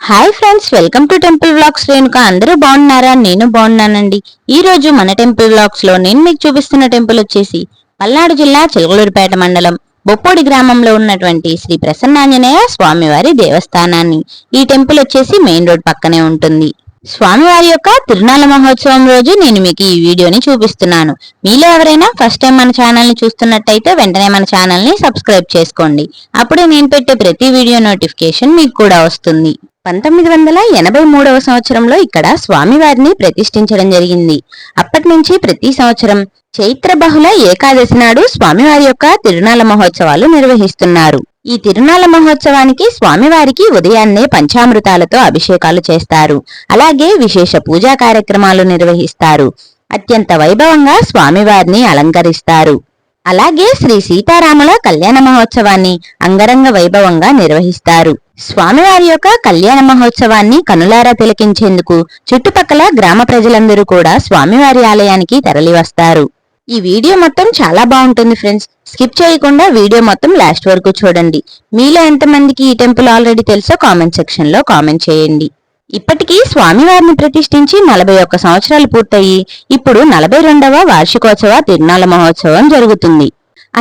Hi friends, welcome to temple vlogs Renuka. అందరూ బాగున్నారా? నేను బాగున్నానండి. ఈ రోజు మన టెంపుల్ వ్లాగ్స్ లో నేను మీకు చూపిస్తున్న టెంపుల్ వచ్చేసి పల్నాడు జిల్లా చిలకలూరిపేట మండలం బొప్పోడి గ్రామంలో ఉన్నటువంటి శ్రీ ప్రసన్నాంజనేయ స్వామివారి దేవస్థానాన్ని. ఈ టెంపుల్ వచ్చేసి మెయిన్ రోడ్ పక్కనే ఉంటుంది. స్వామివారి యొక్క తిరునాళ్ల మహోత్సవం రోజు నేను మీకు ఈ వీడియోని చూపిస్తున్నాను. మీలో ఎవరైనా ఫస్ట్ టైం మన ఛానల్ ని చూస్తున్నట్టయితే వెంటనే మన ఛానల్ ని సబ్స్క్రైబ్ చేసుకోండి. అప్పుడే నేను పెట్టే ప్రతి వీడియో నోటిఫికేషన్ మీకు కూడా వస్తుంది. 1983వ సంవత్సరంలో ఇక్కడ స్వామివారిని ప్రతిష్ఠించడం జరిగింది. అప్పటి నుంచి ప్రతి సంవత్సరం చైత్ర బహుళ ఏకాదశి నాడు స్వామివారి యొక్క తిరునాళ్ల మహోత్సవాలు నిర్వహిస్తున్నారు. ఈ తిరునాళ్ల మహోత్సవానికి స్వామివారికి ఉదయాన్నే పంచామృతాలతో అభిషేకాలు చేస్తారు. అలాగే విశేష పూజా కార్యక్రమాలు నిర్వహిస్తారు. అత్యంత వైభవంగా స్వామివారిని అలంకరిస్తారు. అలాగే శ్రీ సీతారాముల కళ్యాణ మహోత్సవాన్ని అంగరంగ వైభవంగా నిర్వహిస్తారు. స్వామివారి యొక్క కళ్యాణ మహోత్సవాన్ని కనులారా తిలకించేందుకు చుట్టుపక్కల గ్రామ ప్రజలందరూ కూడా స్వామివారి ఆలయానికి తరలివస్తారు. ఈ వీడియో మొత్తం చాలా బాగుంటుంది ఫ్రెండ్స్. స్కిప్ చేయకుండా వీడియో మొత్తం లాస్ట్ వరకు చూడండి. మీలో ఎంతమందికి ఈ టెంపుల్ ఆల్రెడీ తెలుసో కామెంట్ సెక్షన్ లో కామెంట్ చేయండి. ఇప్పటికీ స్వామివారిని ప్రతిష్ఠించి 41 సంవత్సరాలు పూర్తయి ఇప్పుడు 42వ వార్షికోత్సవ తిరునాళ్ల మహోత్సవం జరుగుతుంది.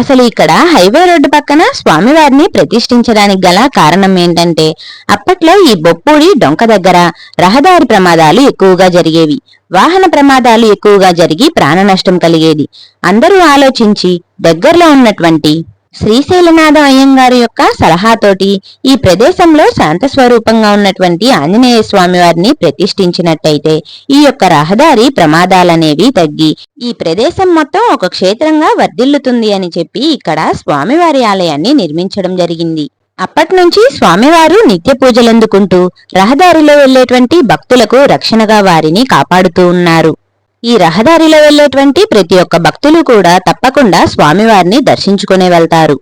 అసలు ఇక్కడ హైవే రోడ్డు పక్కన స్వామివారిని ప్రతిష్ఠించడానికి గల కారణం ఏంటంటే, అప్పట్లో ఈ బొప్పూడి డొంక దగ్గర రహదారి ప్రమాదాలు ఎక్కువగా జరిగేవి. వాహన ప్రమాదాలు ఎక్కువగా జరిగి ప్రాణ నష్టం కలిగేది. అందరూ ఆలోచించి దగ్గరలో ఉన్నటువంటి శ్రీశైలనాథ అయ్యంగారు యొక్క సలహాతోటి ఈ ప్రదేశంలో శాంత స్వరూపంగా ఉన్నటువంటి ఆంజనేయ స్వామి వారిని ప్రతిష్ఠించినట్టయితే ఈ యొక్క రహదారి ప్రమాదాలనేవి తగ్గి ఈ ప్రదేశం మొత్తం ఒక క్షేత్రంగా వర్ధిల్లుతుంది అని చెప్పి ఇక్కడ స్వామివారి ఆలయాన్ని నిర్మించడం జరిగింది. అప్పటి నుంచి స్వామివారు నిత్య పూజలందుకుంటూ రహదారిలో వెళ్లేటువంటి భక్తులకు రక్షణగా వారిని కాపాడుతూ ఉన్నారు. ఈ రహదారిలో వెళ్లేటువంటి ప్రతి ఒక్క భక్తులు కూడా తప్పకుండా స్వామివారిని దర్శించుకునే వెళ్తారు.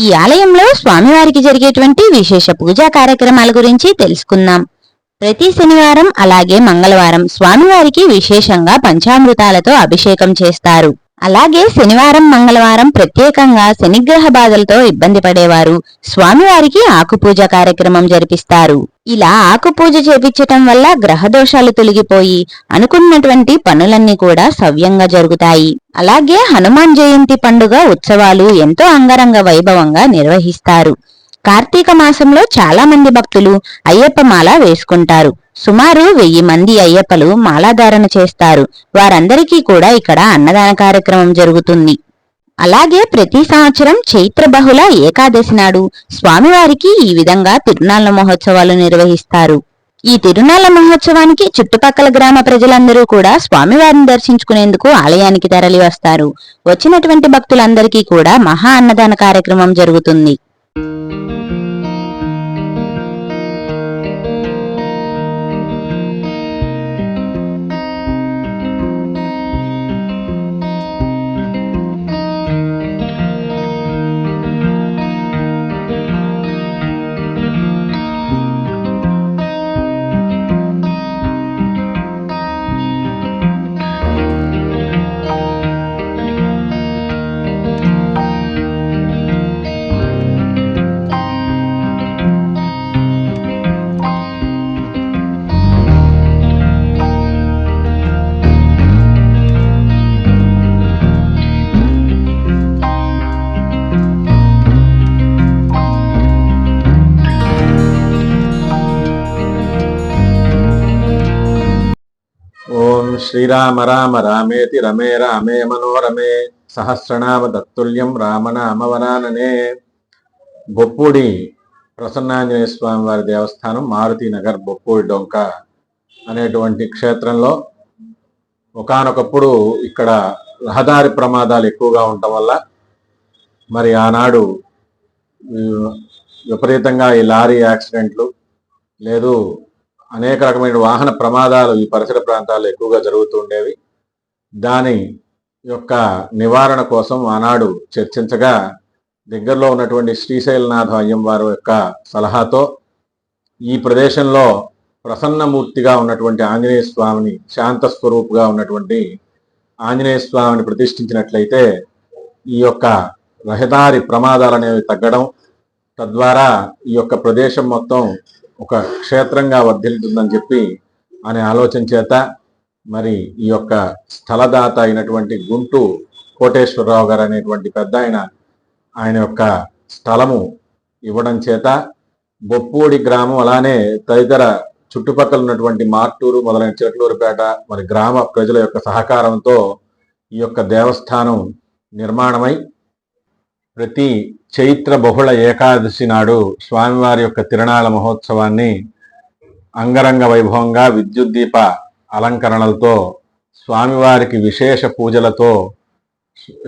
ఈ ఆలయంలో స్వామివారికి జరిగేటువంటి విశేష పూజా కార్యక్రమాల గురించి తెలుసుకుందాం. ప్రతి శనివారం అలాగే మంగళవారం స్వామివారికి విశేషంగా పంచామృతాలతో అభిషేకం చేస్తారు. అలాగే శనివారం మంగళవారం ప్రత్యేకంగా శనిగ్రహ బాధలతో ఇబ్బంది పడేవారు స్వామివారికి ఆకుపూజ కార్యక్రమం జరిపిస్తారు. ఇలా ఆకుపూజ చేపించటం వల్ల గ్రహ దోషాలు తొలగిపోయి అనుకున్నటువంటి పనులన్నీ కూడా సవ్యంగా జరుగుతాయి. అలాగే హనుమాన్ జయంతి పండుగ ఉత్సవాలు ఎంతో అంగరంగ వైభవంగా నిర్వహిస్తారు. కార్తీక మాసంలో చాలా మంది భక్తులు అయ్యప్ప మాల వేసుకుంటారు. సుమారు 1000 మంది అయ్యప్పలు మాలాధారణ చేస్తారు. వారందరికీ కూడా ఇక్కడ అన్నదాన కార్యక్రమం జరుగుతుంది. అలాగే ప్రతి సంవత్సరం చైత్ర బహుళ ఏకాదశి నాడు స్వామివారికి ఈ విధంగా తిరునాళ్ల మహోత్సవాలు నిర్వహిస్తారు. ఈ తిరునాళ్ల మహోత్సవానికి చుట్టుపక్కల గ్రామ ప్రజలందరూ కూడా స్వామివారిని దర్శించుకునేందుకు ఆలయానికి తరలి వస్తారు. వచ్చినటువంటి భక్తులందరికీ కూడా మహా అన్నదాన కార్యక్రమం జరుగుతుంది. ఓం శ్రీరామ రామ రామేతి రమే రామే మనోరమే సహస్రనామ తత్తుల్యం రామనామవరాననే. బొప్పూడి ప్రసన్నాంజనేయ స్వామి వారి దేవస్థానం మారుతి నగర్ బొప్పూడి డొంక అనేటువంటి క్షేత్రంలో ఒకానొకప్పుడు ఇక్కడ రహదారి ప్రమాదాలు ఎక్కువగా ఉండటం వల్ల మరి ఆనాడు విపరీతంగా ఈ లారీ యాక్సిడెంట్లు లేదు అనేక రకమైన వాహన ప్రమాదాలు ఈ పరిసర ప్రాంతాల్లో ఎక్కువగా జరుగుతూ ఉండేవి. దాని యొక్క నివారణ కోసం ఆనాడు చర్చించగా దగ్గరలో ఉన్నటువంటి శ్రీశైలనాథ అయ్యంవారి యొక్క సలహాతో ఈ ప్రదేశంలో ప్రసన్నమూర్తిగా ఉన్నటువంటి ఆంజనేయ స్వామిని, శాంత స్వరూపుగా ఉన్నటువంటి ఆంజనేయ స్వామిని ప్రతిష్ఠించినట్లయితే ఈ యొక్క రహదారి ప్రమాదాలు అనేవి తగ్గడం, తద్వారా ఈ యొక్క ప్రదేశం మొత్తం ఒక క్షేత్రంగా వర్ధిల్లుతుందని చెప్పి అనే ఆలోచన చేత మరి ఈ యొక్క స్థలదాత అయినటువంటి గుంటు కోటేశ్వరరావు గారు అనేటువంటి పెద్ద ఆయన యొక్క స్థలము ఇవ్వడం చేత బొప్పూడి గ్రామం అలానే తదితర చుట్టుపక్కల ఉన్నటువంటి మార్టూరు మొదలైన చిలకలూరుపేట మరి గ్రామ ప్రజల యొక్క సహకారంతో ఈ యొక్క దేవస్థానం నిర్మాణమై ప్రతి చైత్ర బహుళ ఏకాదశి నాడు స్వామివారి యొక్క తిరునాళ మహోత్సవాన్ని అంగరంగ వైభవంగా విద్యుత్ దీప అలంకరణలతో స్వామివారికి విశేష పూజలతో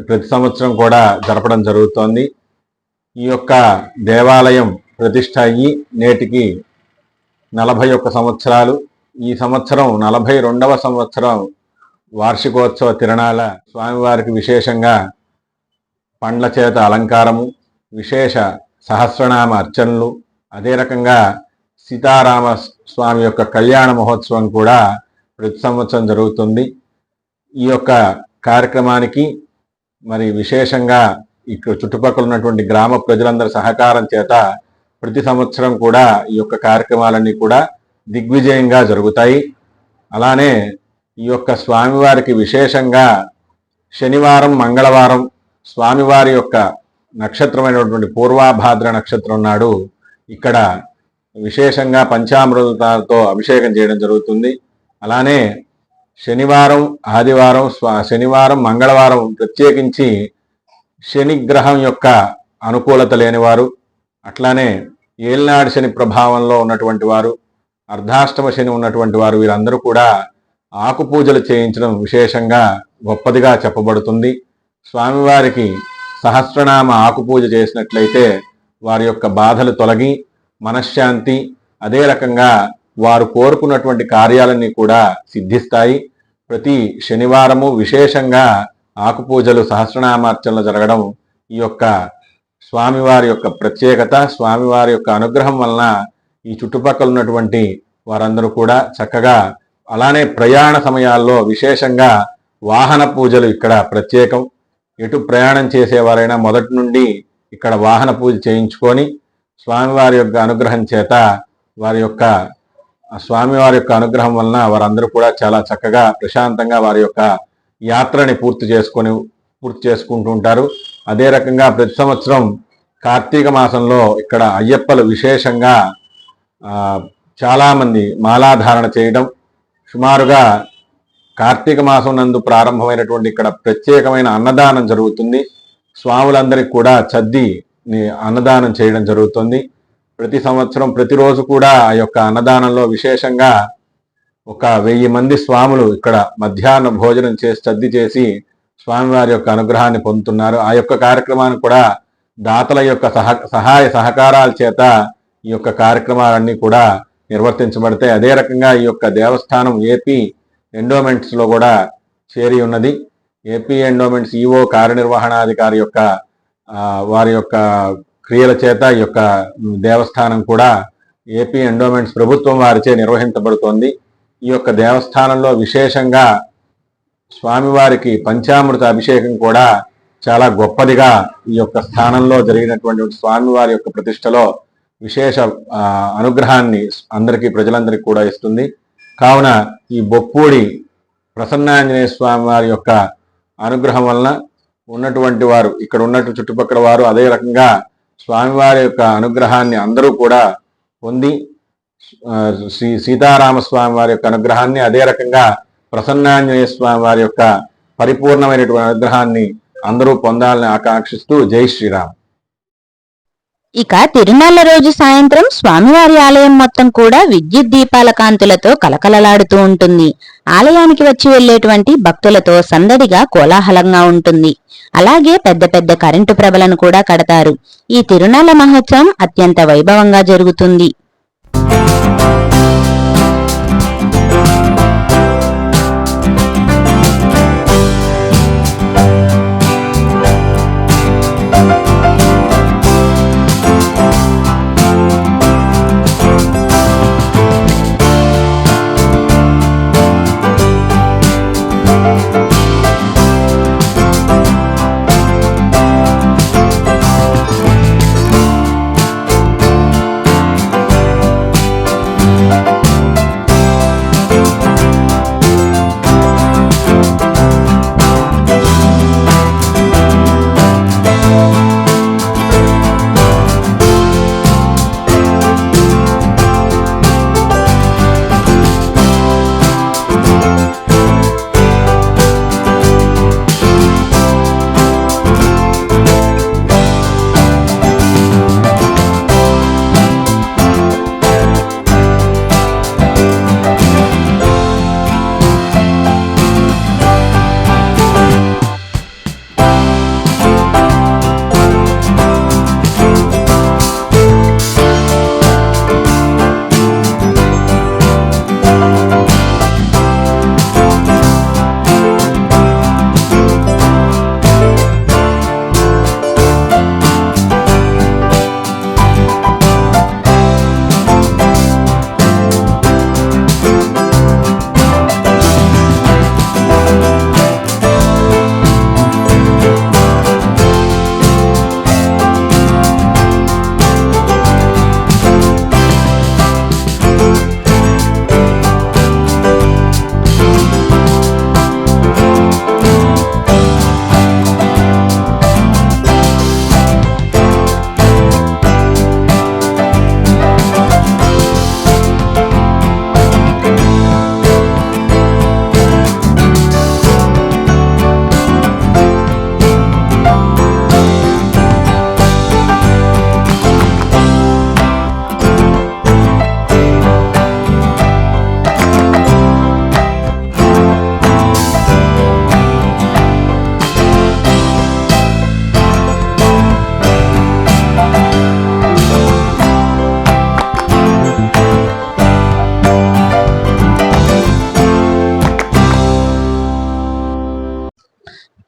ప్రతి సంవత్సరం కూడా జరపడం జరుగుతోంది. ఈ యొక్క దేవాలయం ప్రతిష్ట అయ్యి నేటికి 41 సంవత్సరాలు. ఈ సంవత్సరం 42వ సంవత్సరం వార్షికోత్సవ తిరునాళ స్వామివారికి విశేషంగా పండ్ల చేత అలంకారము, విశేష సహస్రనామ అర్చనలు, అదే రకంగా సీతారామ స్వామి యొక్క కళ్యాణ మహోత్సవం కూడా ప్రతి సంవత్సరం జరుగుతుంది. ఈ యొక్క కార్యక్రమానికి మరి విశేషంగా ఇక్కడ చుట్టుపక్కల ఉన్నటువంటి గ్రామ ప్రజలందరి సహకారం చేత ప్రతి సంవత్సరం కూడా ఈ యొక్క కార్యక్రమాలన్నీ కూడా దిగ్విజయంగా జరుగుతాయి. అలానే ఈ యొక్క స్వామివారికి విశేషంగా శనివారం, మంగళవారం స్వామివారి యొక్క నక్షత్రమైనటువంటి పూర్వాభాద్ర నక్షత్రం నాడు ఇక్కడ విశేషంగా పంచామృతాలతో అభిషేకం చేయడం జరుగుతుంది. అలానే శనివారం, ఆదివారం, శనివారం, మంగళవారం ప్రత్యేకించి శనిగ్రహం యొక్క అనుకూలత లేనివారు, అట్లానే ఏలినాడు శని ప్రభావంలో ఉన్నటువంటి వారు, అర్ధాష్టమ శని ఉన్నటువంటి వారు వీరందరూ కూడా ఆకు పూజలు చేయించడం విశేషంగా గొప్పదిగా చెప్పబడుతుంది. స్వామివారికి సహస్రనామ ఆకుపూజ చేసినట్లయితే వారి యొక్క బాధలు తొలగి మనశ్శాంతి, అదే రకంగా వారు కోరుకున్నటువంటి కార్యాలన్నీ కూడా సిద్ధిస్తాయి. ప్రతి శనివారము విశేషంగా ఆకుపూజలు, సహస్రనామార్చనలు జరగడం ఈ యొక్క స్వామివారి యొక్క ప్రత్యేకత. స్వామివారి యొక్క అనుగ్రహం వలన ఈ చుట్టుపక్కల ఉన్నటువంటి వారందరూ కూడా చక్కగా, అలానే ప్రయాణ సమయాల్లో విశేషంగా వాహన పూజలు ఇక్కడ ప్రత్యేకం. ఎటు ప్రయాణం చేసేవారైనా మొదటి నుండి ఇక్కడ వాహన పూజ చేయించుకొని స్వామివారి యొక్క అనుగ్రహం చేత స్వామివారి యొక్క అనుగ్రహం వలన వారందరూ కూడా చాలా చక్కగా ప్రశాంతంగా వారి యొక్క యాత్రని పూర్తి చేసుకుంటూ ఉంటారు. అదే రకంగా ప్రతి సంవత్సరం కార్తీక మాసంలో ఇక్కడ అయ్యప్పలు విశేషంగా చాలామంది మాలాధారణ చేయడం, సుమారుగా కార్తీక మాసం నందు ప్రారంభమైనటువంటి ఇక్కడ ప్రత్యేకమైన అన్నదానం జరుగుతుంది. స్వాములందరికీ కూడా చద్ది అన్నదానం చేయడం జరుగుతుంది. ప్రతి సంవత్సరం ప్రతిరోజు కూడా ఆ యొక్క అన్నదానంలో విశేషంగా 1000 మంది స్వాములు ఇక్కడ మధ్యాహ్న భోజనం చేసి చద్ది చేసి స్వామివారి యొక్క అనుగ్రహాన్ని పొందుతున్నారు. ఆ యొక్క కార్యక్రమాన్ని కూడా దాతల యొక్క సహాయ సహకారాల చేత ఈ యొక్క కార్యక్రమాలన్నీ కూడా నిర్వర్తించబడతాయి. అదే రకంగా ఈ యొక్క దేవస్థానం ఏపీ ఎండోమెంట్స్లో కూడా చేరి ఉన్నది. ఏపీ ఎండోమెంట్స్ ఈఓ కార్యనిర్వహణాధికారి యొక్క వారి యొక్క క్రియల చేత ఈ యొక్క దేవస్థానం కూడా ఏపీ ఎండోమెంట్స్ ప్రభుత్వం వారిచే నిర్వహించబడుతోంది. ఈ యొక్క దేవస్థానంలో విశేషంగా స్వామివారికి పంచామృత అభిషేకం కూడా చాలా గొప్పదిగా ఈ యొక్క స్థానంలో జరిగినటువంటి స్వామివారి యొక్క ప్రతిష్టలో విశేష అనుగ్రహాన్ని అందరికీ, ప్రజలందరికీ కూడా ఇస్తుంది. కావున ఈ బొప్పూడి ప్రసన్నాంజనేయ స్వామి వారి యొక్క అనుగ్రహం వలన ఉన్నటువంటి వారు, ఇక్కడ ఉన్నట్టు చుట్టుపక్కల వారు అదే రకంగా స్వామివారి యొక్క అనుగ్రహాన్ని అందరూ కూడా పొంది శ్రీ సీతారామస్వామి వారి యొక్క అనుగ్రహాన్ని, అదే రకంగా ప్రసన్నాంజనేయ స్వామి వారి యొక్క పరిపూర్ణమైనటువంటి అనుగ్రహాన్ని అందరూ పొందాలని ఆకాంక్షిస్తూ జై శ్రీరామ్. ఇక తిరునాళ్ల రోజు సాయంత్రం స్వామివారి ఆలయం మొత్తం కూడా విద్యుత్ దీపాల కాంతులతో కలకలలాడుతూ ఉంటుంది. ఆలయానికి వచ్చి వెళ్లేటువంటి భక్తులతో సందడిగా కోలాహలంగా ఉంటుంది. అలాగే పెద్ద పెద్ద కరెంటు ప్రభలను కూడా కడతారు. ఈ తిరునాళ్ల మహోత్సవం అత్యంత వైభవంగా జరుగుతుంది.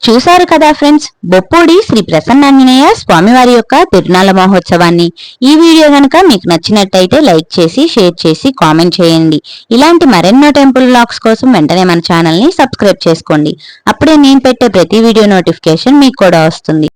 చూశారు కదా ఫ్రెండ్స్, బొప్పూడి శ్రీ ప్రసన్నాంజనేయ స్వామివారి యొక్క తిరునాళ్ల మహోత్సవాన్ని. ఈ వీడియో గనుక మీకు నచ్చినట్టయితే లైక్ చేసి, షేర్ చేసి, కామెంట్ చేయండి. ఇలాంటి మరెన్నో టెంపుల్ వ్లాగ్స్ కోసం వెంటనే మన ఛానల్ ని సబ్స్క్రైబ్ చేసుకోండి. అప్పుడే నేను పెట్టే ప్రతి వీడియో నోటిఫికేషన్ మీకు కూడా వస్తుంది.